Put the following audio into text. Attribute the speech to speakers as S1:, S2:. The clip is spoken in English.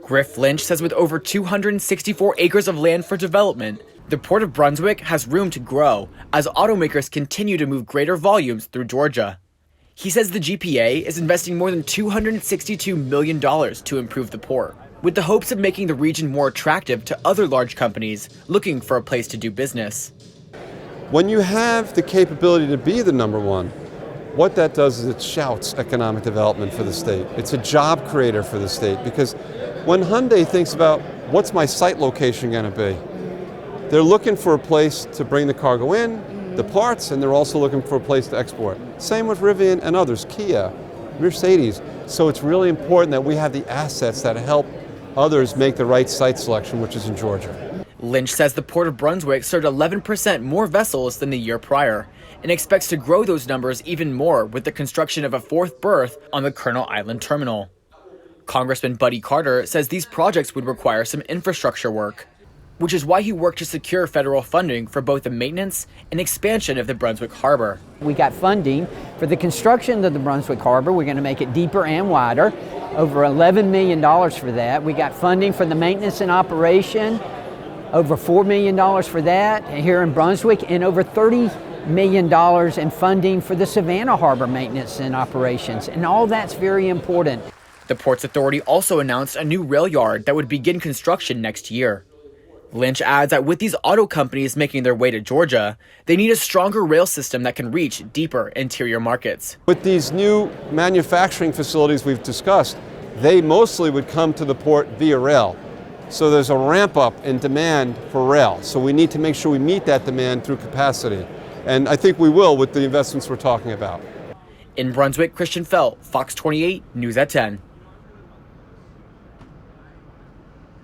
S1: Griff Lynch says with over 264 acres of land for development, the Port of Brunswick has room to grow as automakers continue to move greater volumes through Georgia. He says the GPA is investing more than $262 million to improve the port, with the hopes of making the region more attractive to other large companies looking for a place to do business.
S2: When you have the capability to be the number one, what that does is it shouts economic development for the state. It's a job creator for the state, because when Hyundai thinks about what's my site location going to be, they're looking for a place to bring the cargo in, the parts, and they're also looking for a place to export. Same with Rivian and others, Kia, Mercedes. So it's really important that we have the assets that help others make the right site selection, which is in Georgia.
S1: Lynch says the Port of Brunswick served 11% more vessels than the year prior and expects to grow those numbers even more with the construction of a fourth berth on the Colonel Island terminal. Congressman Buddy Carter says these projects would require some infrastructure work, which is why he worked to secure federal funding for both the maintenance and expansion of the Brunswick Harbor.
S3: We got funding for the construction of the Brunswick Harbor. We're going to make it deeper and wider, over $11 million for that. We got funding for the maintenance and operation, over $4 million for that here in Brunswick, and over $30 million in funding for the Savannah Harbor maintenance and operations. And all that's very important.
S1: The Ports Authority also announced a new rail yard that would begin construction next year. Lynch adds that with these auto companies making their way to Georgia, they need a stronger rail system that can reach deeper interior markets.
S2: With these new manufacturing facilities we've discussed, they mostly would come to the port via rail. So there's a ramp up in demand for rail. So we need to make sure we meet that demand through capacity. And I think we will with the investments we're talking about.
S1: In Brunswick, Christian Felt, Fox 28, News at 10.